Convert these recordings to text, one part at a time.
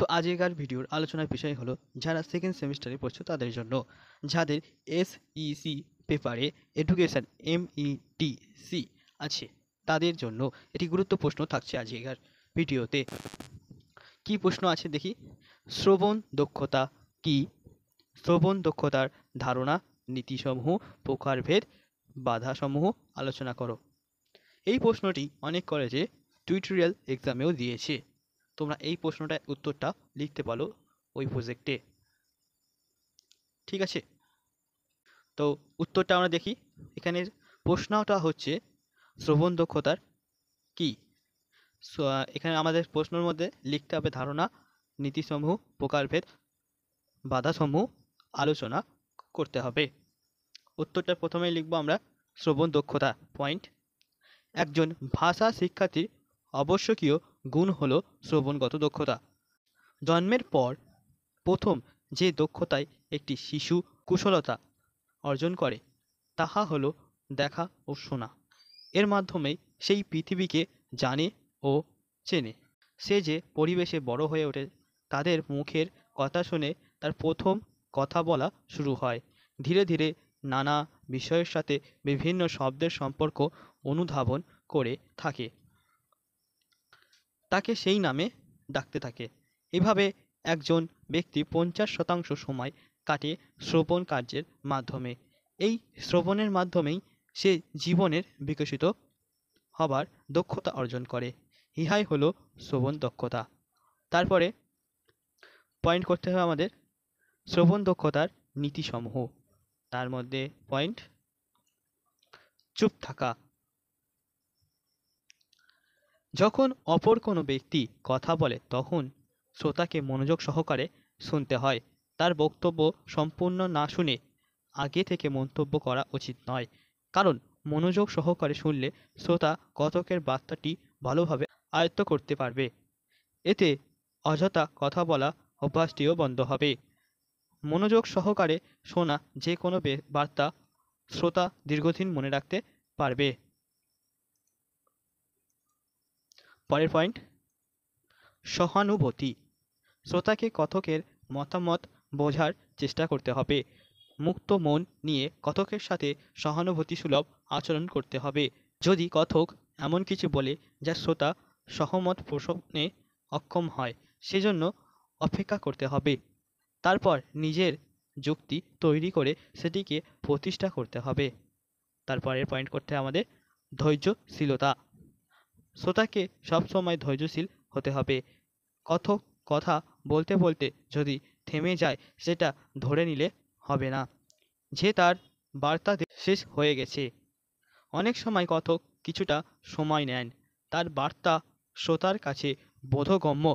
তো আজকের ভিডিওর আলোচনার বিষয় হলো যারা সেকেন্ড সেমিস্টারে পড়ছো তাদের জন্য, যাদের এসইসি পেপারে এডুকেশন MEDC আছে তাদের জন্য এটি গুরুত্ব প্রশ্ন থাকছে আজকের ভিডিওতে। কি প্রশ্ন আছে দেখি। শ্রবণ দক্ষতা কি? শ্রবণ দক্ষতার ধারণা, নীতিসমূহ, প্রকারভেদ, বাধাসমূহ আলোচনা করো। এই প্রশ্নটি অনেক কলেজে টিউটোরিয়াল এক্সামেও দিয়েছে। তোমরা এই প্রশ্নটার উত্তরটা লিখতে পারো ওই প্রজেক্টে, ঠিক আছে? তো উত্তরটা আমরা দেখি। এখানের প্রশ্নটা হচ্ছে শ্রবণ দক্ষতার কি। এখানে আমাদের প্রশ্নের মধ্যে লিখতে হবে ধারণা, নীতিসমূহ, প্রকারভেদ, বাধাসমূহ আলোচনা করতে হবে। উত্তরটা প্রথমেই লিখবো আমরা শ্রবণ দক্ষতা পয়েন্ট। একজন ভাষা শিক্ষার্থীর আবশ্যকীয় গুণ হলো শ্রবণগত দক্ষতা। জন্মের পর প্রথম যে দক্ষতায় একটি শিশু কুশলতা অর্জন করে তাহা হলো দেখা ও শোনা। এর মাধ্যমেই সেই পৃথিবীকে জানে ও চেনে। সে যে পরিবেশে বড় হয়ে ওঠে তাদের মুখের কথা শুনে তার প্রথম কথা বলা শুরু হয়। ধীরে ধীরে নানা বিষয়ের সাথে বিভিন্ন শব্দের সম্পর্ক অনুধাবন করে থাকে, তাকে সেই নামে ডাকতে থাকে। এভাবে একজন ব্যক্তি 50% সময় কাটে শ্রবণ কার্যের মাধ্যমে। এই শ্রবণের মাধ্যমেই সে জীবনের বিকশিত হবার দক্ষতা অর্জন করে। ইহাই হলো শ্রবণ দক্ষতা। তারপরে পয়েন্ট করতে হবে আমাদের শ্রবণ দক্ষতার নীতিসমূহ। তার মধ্যে পয়েন্ট চুপ থাকা। যখন অপর কোনো ব্যক্তি কথা বলে তখন শ্রোতাকে মনোযোগ সহকারে শুনতে হয়। তার বক্তব্য সম্পূর্ণ না শুনে আগে থেকে মন্তব্য করা উচিত নয়, কারণ মনোযোগ সহকারে শুনলে শ্রোতা কথকের বার্তাটি ভালোভাবে আয়ত্ত করতে পারবে। এতে অযথা কথা বলা অভ্যাসটিও বন্ধ হবে। মনোযোগ সহকারে শোনা যে কোনো বার্তা শ্রোতা দীর্ঘদিন মনে রাখতে পারবে। পরের পয়েন্ট সহানুভূতি। শ্রোতাকে কথকের মতামত বোঝার চেষ্টা করতে হবে। মুক্ত মন নিয়ে কথকের সাথে সহানুভূতিসুলভ আচরণ করতে হবে। যদি কথক এমন কিছু বলে যা শ্রোতা সহমত পোষণে অক্ষম হয়, সেজন্য অপেক্ষা করতে হবে। তারপর নিজের যুক্তি তৈরি করে সেটিকে প্রতিষ্ঠা করতে হবে। তারপরের পয়েন্ট করতে আমাদের ধৈর্যশীলতা। শ্রোতাকে সবসময় ধৈর্যশীল হতে হবে। কথক কথা বলতে বলতে যদি থেমে যায় সেটা ধরে নিলে হবে না যে তার বার্তা শেষ হয়ে গেছে। অনেক সময় কথক কিছুটা সময় নেন তার বার্তা শ্রোতার কাছে বোধগম্য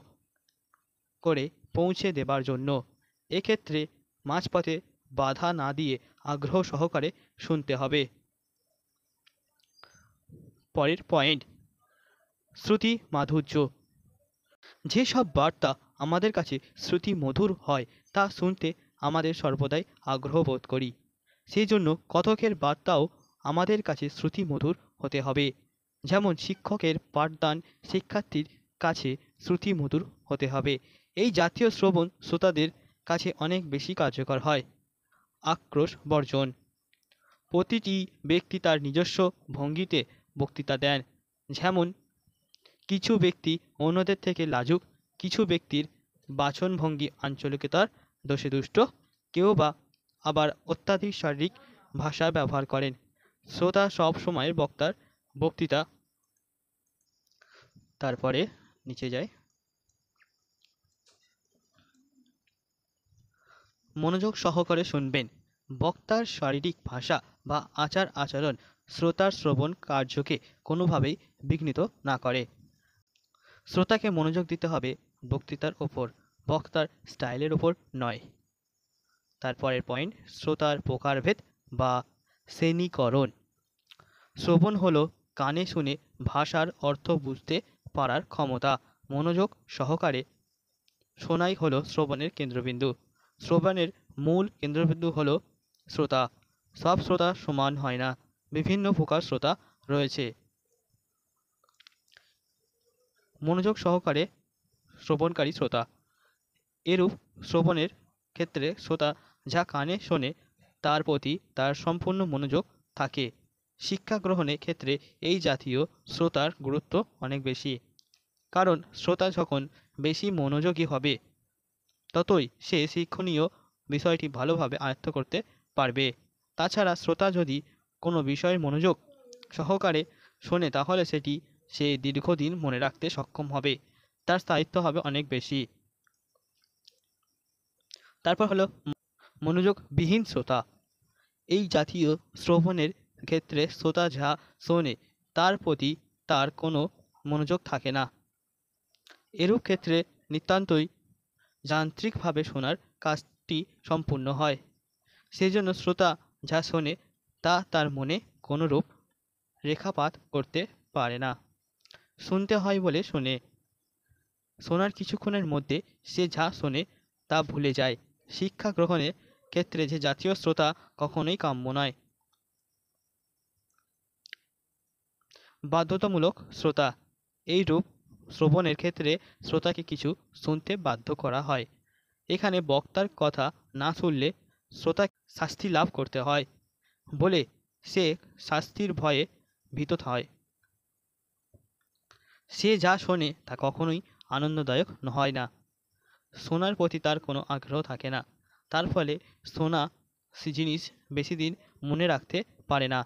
করে পৌঁছে দেবার জন্য। এক্ষেত্রে মাঝপথে বাধা না দিয়ে আগ্রহ সহকারে শুনতে হবে। পরের পয়েন্ট শ্রুতি মাধুর্য। যেসব বার্তা আমাদের কাছে শ্রুতি মধুর হয় তা শুনতে আমাদের সর্বদাই আগ্রহ বোধ করি। সেই জন্য কথকের বার্তাও আমাদের কাছে শ্রুতি মধুর হতে হবে। যেমন শিক্ষকের পাঠদান শিক্ষার্থীর কাছে শ্রুতি মধুর হতে হবে। এই জাতীয় শ্রবণ শ্রোতাদের কাছে অনেক বেশি কার্যকর হয়। আক্রোশ বর্জন। প্রতিটি ব্যক্তি তার নিজস্ব ভঙ্গিতে বক্তৃতা দেন। যেমন কিছু ব্যক্তি অন্যদের থেকে লাজুক, কিছু ব্যক্তির বাচনভঙ্গি আঞ্চলিকতার দোষে দুষ্ট, কেউ বা আবার অত্যাধিক শারীরিক ভাষা ব্যবহার করেন। শ্রোতা সব সময়ের বক্তার বক্তৃতা। তারপরে নিচে যায় মনোযোগ সহকারে শুনবেন। বক্তার শারীরিক ভাষা বা আচার আচরণ শ্রোতার শ্রবণ কার্যকে কোনোভাবেই বিঘ্নিত না করে। শ্রোতাকে মনোযোগ দিতে হবে বক্তৃতার ওপর, বক্তার স্টাইলের ওপর নয়। তারপরের পয়েন্ট শ্রোতার প্রকারভেদ বা শ্রেণীকরণ। শ্রবণ হলো কানে শুনে ভাষার অর্থ বুঝতে পারার ক্ষমতা। মনোযোগ সহকারে শোনাই হলো শ্রবণের কেন্দ্রবিন্দু। শ্রবণের মূল কেন্দ্রবিন্দু হলো শ্রোতা। সব শ্রোতা সমান হয় না, বিভিন্ন প্রকার শ্রোতা রয়েছে। মনোযোগ সহকারে শ্রবণকারী শ্রোতা। এরূপ শ্রবণের ক্ষেত্রে শ্রোতা যা কানে শোনে তার প্রতি তার সম্পূর্ণ মনোযোগ থাকে। শিক্ষা গ্রহণের ক্ষেত্রে এই জাতীয় শ্রোতার গুরুত্ব অনেক বেশি, কারণ শ্রোতা যখন বেশি মনোযোগী হবে ততই সে শিক্ষণীয় বিষয়টি ভালোভাবে আয়ত্ত করতে পারবে। তাছাড়া শ্রোতা যদি কোনো বিষয়ের মনোযোগ সহকারে শোনে তাহলে সেটি সে দীর্ঘদিন মনে রাখতে সক্ষম হবে, তার স্থায়িত্ব হবে অনেক বেশি। তারপর হলো মনোযোগবিহীন শ্রোতা। এই জাতীয় শ্রবণের ক্ষেত্রে শ্রোতা যা শোনে তার প্রতি তার কোনো মনোযোগ থাকে না। এরূপ ক্ষেত্রে নিতান্তই যান্ত্রিকভাবে শোনার কাজটি সম্পূর্ণ হয়। সেই জন্য শ্রোতা যা শোনে তা তার মনে কোনোরূপ রেখাপাত করতে পারে না। শুনতে হয় বলে শোনে, শোনার কিছুক্ষণের মধ্যে সে যা শোনে তা ভুলে যায়। শিক্ষা গ্রহণের ক্ষেত্রে যে জাতীয় শ্রোতা কখনোই কাম্য নয়। বাধ্যতামূলক শ্রোতা। এইরূপ শ্রবণের ক্ষেত্রে শ্রোতাকে কিছু শুনতে বাধ্য করা হয়। এখানে বক্তার কথা না শুনলে শ্রোতা শাস্তি লাভ করতে হয় বলে সে শাস্তির ভয়ে ভীত হয়। সে যা শোনে তা কখনোই আনন্দদায়ক হয় না। শোনার প্রতি তার কোনো আগ্রহ থাকে না। তার ফলে শোনা জিনিস বেশি দিন মনে রাখতে পারে না।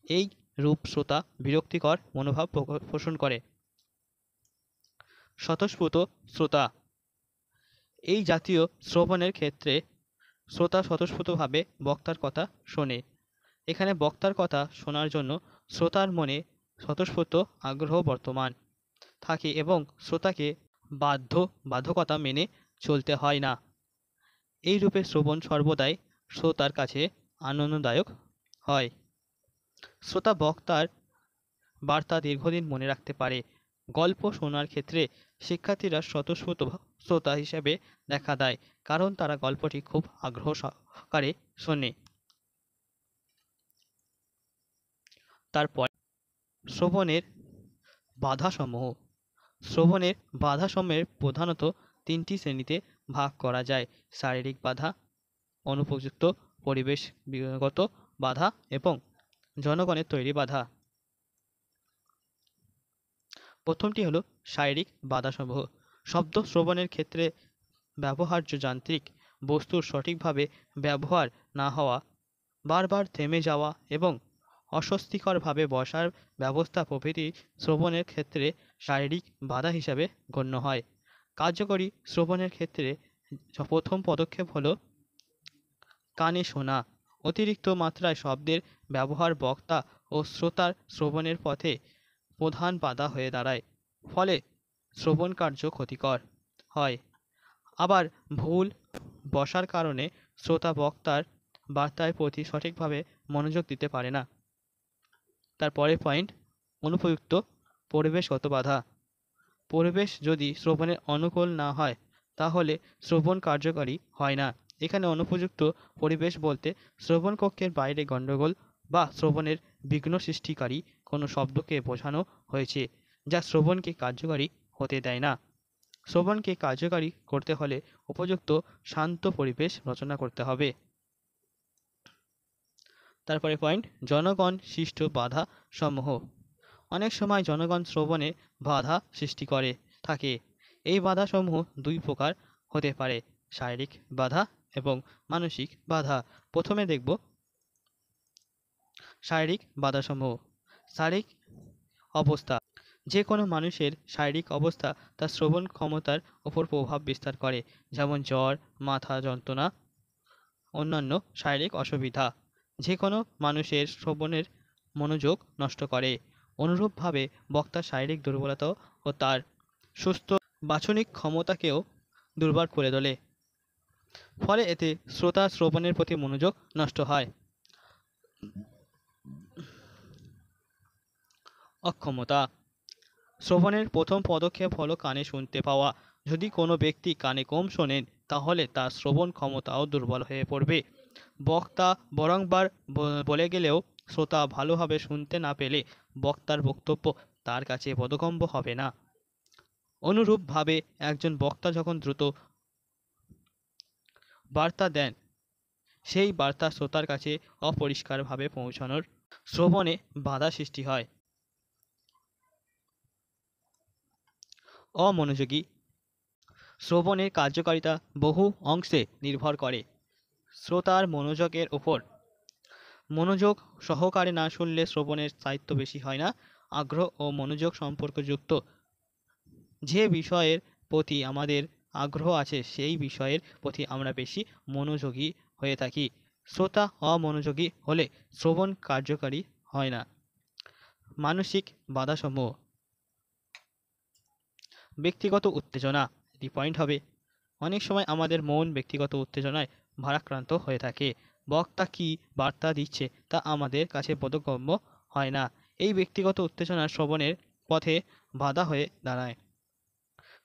এই রূপ শ্রোতা বিরক্তিকর মনোভাব পোষণ করে। স্বতঃস্ফূর্ত শ্রোতা। এই জাতীয় শ্রবণের ক্ষেত্রে শ্রোতা স্বতঃস্ফূর্তভাবে বক্তার কথা শোনে। এখানে বক্তার কথা শোনার জন্য শ্রোতার মনে স্বতঃস্ফূর্ত আগ্রহ বর্তমান থাকে এবং শ্রোতাকে বাধ্যকতা মেনে চলতে হয় না। এই রূপে শ্রবণ সর্বদাই শ্রোতার কাছে আনন্দদায়ক হয়। শ্রোতা বক্তার বার্তা দীর্ঘদিন মনে রাখতে পারে। গল্প শোনার ক্ষেত্রে শিক্ষার্থীরা স্বতঃস্ফূর্ত শ্রোতা হিসেবে দেখা দেয়, কারণ তারা গল্পটি খুব আগ্রহ সহকারে শোনে। তারপর শ্রবণের বাধাসমূহ। শ্রবণের বাধাসমূহের প্রধানত তিনটি শ্রেণীতে ভাগ করা যায়: শারীরিক বাধা, অনুপযুক্ত পরিবেশগত বাধা এবং জনগণের তৈরি বাধা। প্রথমটি হলো শারীরিক বাধাসমূহ। শব্দ শ্রবণের ক্ষেত্রে ব্যবহার্য যান্ত্রিক বস্তুর সঠিকভাবে ব্যবহার না হওয়া, বারবার থেমে যাওয়া এবং অস্বস্তিকরভাবে বসার ব্যবস্থা প্রভৃতি শ্রবণের ক্ষেত্রে শারীরিক বাধা হিসাবে গণ্য হয়। কার্যকরী শ্রবণের ক্ষেত্রে প্রথম পদক্ষেপ হলো কানে শোনা। অতিরিক্ত মাত্রায় শব্দের ব্যবহার বক্তা ও শ্রোতার শ্রবণের পথে প্রধান বাধা হয়ে দাঁড়ায়, ফলে শ্রবণ কার্য ক্ষতিকর হয়। আবার ভুল বসার কারণে শ্রোতা বক্তার বার্তার প্রতি সঠিকভাবে মনোযোগ দিতে পারে না। তারপরের পয়েন্ট, অনুপযুক্ত পরিবেশগত বাধা। পরিবেশ যদি শ্রবণের অনুকূল না হয় তাহলে শ্রবণ কার্যকারী হয় না। এখানে অনুপযুক্ত পরিবেশ বলতে শ্রবণ কক্ষের বাইরে গণ্ডগোল বা শ্রবণের বিঘ্ন সৃষ্টিকারী কোনো শব্দকে বোঝানো হয়েছে, যা শ্রবণকে কার্যকারী হতে দেয় না। শ্রবণকে কার্যকারী করতে হলে উপযুক্ত শান্ত পরিবেশ রচনা করতে হবে। তারপরে পয়েন্ট, জনগণ সৃষ্ট বাধা সমূহ। অনেক সময় জনগণ শ্রবণে বাধা সৃষ্টি করে থাকে। এই বাধাসমূহ দুই প্রকার হতে পারে: শারীরিক বাধা এবং মানসিক বাধা। প্রথমে দেখব শারীরিক বাধাসমূহ। শারীরিক অবস্থা। যে কোনো মানুষের শারীরিক অবস্থা তার শ্রবণ ক্ষমতার উপর প্রভাব বিস্তার করে, যেমন জ্বর, মাথা যন্ত্রণা, অন্যান্য শারীরিক অসুবিধা যে কোনো মানুষের শ্রবণের মনোযোগ নষ্ট করে। অনুরূপভাবে বক্তার শারীরিক দুর্বলতা ও তার সুস্থ বাচনিক ক্ষমতাকেও দুর্বল করে তোলে, ফলে এতে শ্রোতা শ্রবণের প্রতি মনোযোগ নষ্ট হয়। অক্ষমতা। শ্রবণের প্রথম পদক্ষেপ হলো কানে শুনতে পাওয়া। যদি কোনো ব্যক্তি কানে কম শোনেন তাহলে তার শ্রবণ ক্ষমতাও দুর্বল হয়ে পড়বে। বক্তা বারংবার বলে গেলেও শ্রোতা ভালোভাবে শুনতে না পেলে বক্তার বক্তব্য তার কাছে বোধগম্য হবে না। অনুরূপভাবে একজন বক্তা যখন দ্রুত বার্তা দেন সেই বার্তা শ্রোতার কাছে অপরিষ্কারভাবে পৌঁছানোর শ্রবণে বাধা সৃষ্টি হয়। অমনোযোগী শ্রবণের কার্যকারিতা বহু অংশে নির্ভর করে শ্রোতার মনোযোগের ওপর। মনোযোগ সহকারে না শুনলে শ্রবণের স্থায়িত্ব বেশি হয় না। আগ্রহ ও মনোযোগ সম্পর্কযুক্ত যে বিষয়ের প্রতি আমাদের আগ্রহ আছে সেই বিষয়ের প্রতি আমরা বেশি মনোযোগী হয়ে থাকি। শ্রোতা অমনোযোগী হলে শ্রবণ কার্যকারী হয় না। মানসিক বাধাসমূহ, ব্যক্তিগত উত্তেজনা এটি পয়েন্ট হবে। অনেক সময় আমাদের মন ব্যক্তিগত উত্তেজনায় ভারাক্রান্ত হয়ে থাকে। বক্তা কী বার্তা দিচ্ছে তা আমাদের কাছে বোধগম্য হয় না। এই ব্যক্তিগত উত্তেজনা শ্রবণের পথে বাধা হয়ে দাঁড়ায়।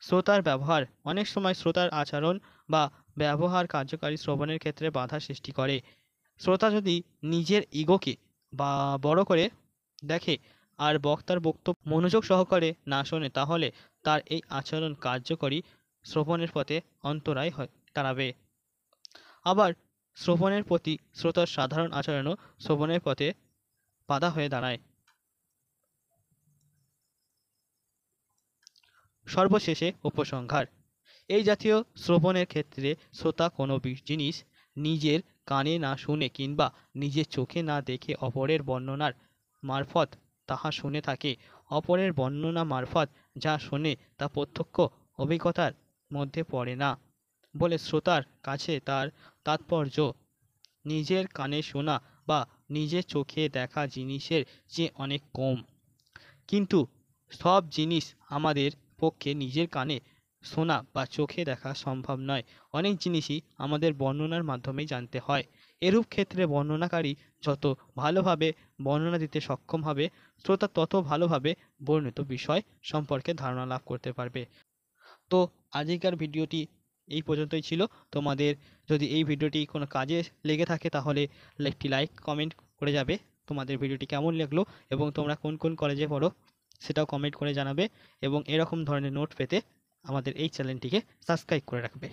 শ্রোতার ব্যবহার, অনেক সময় শ্রোতার আচরণ বা ব্যবহার কার্যকারী শ্রবণের ক্ষেত্রে বাধা সৃষ্টি করে। শ্রোতা যদি নিজের ইগোকে বা বড় করে দেখে আর বক্তার বক্তব্য মনোযোগ সহকারে না শোনে তাহলে তার এই আচরণ কার্যকরী শ্রবণের পথে অন্তরায় দাঁড়াবে। আবার শ্রবণের প্রতি শ্রোতার সাধারণ আচরণও শ্রবণের পথে বাধা হয়ে দাঁড়ায়। সর্বশেষে উপসংহার, এই জাতীয় শ্রবণের ক্ষেত্রে শ্রোতা কোনো জিনিস নিজের কানে না শুনে কিংবা নিজের চোখে না দেখে অপরের বর্ণনার মারফত তাহা শুনে থাকে। অপরের বর্ণনা মারফত যা শোনে তা প্রত্যক্ষ অভিজ্ঞতার মধ্যে পড়ে না বলে শ্রোতার কাছে তার তাৎপর্য নিজের কানে শোনা বা নিজের চোখে দেখা জিনিসের চেয়ে অনেক কম। কিন্তু সব জিনিস আমাদের পক্ষে নিজের কানে শোনা বা চোখে দেখা সম্ভব নয়। অনেক জিনিসই আমাদের বর্ণনার মাধ্যমেই জানতে হয়। এরূপ ক্ষেত্রে বর্ণনাকারী যত ভালোভাবে বর্ণনা দিতে সক্ষম হবে শ্রোতা তত ভালোভাবে বর্ণিত বিষয় সম্পর্কে ধারণা লাভ করতে পারবে। তো আজকের ভিডিওটি এই পর্যন্তই ছিল। তোমাদের যদি এই ভিডিওটি কোনো কাজে লেগে থাকে তাহলে একটি লাইক কমেন্ট করে যাবে তোমাদের ভিডিওটি কেমন লাগলো এবং তোমরা কোন কোন কলেজে পড়ো সেটাও কমেন্ট করে জানাবে এবং এরকম ধরনের নোট পেতে আমাদের এই চ্যানেলটিকে সাবস্ক্রাইব করে রাখবে।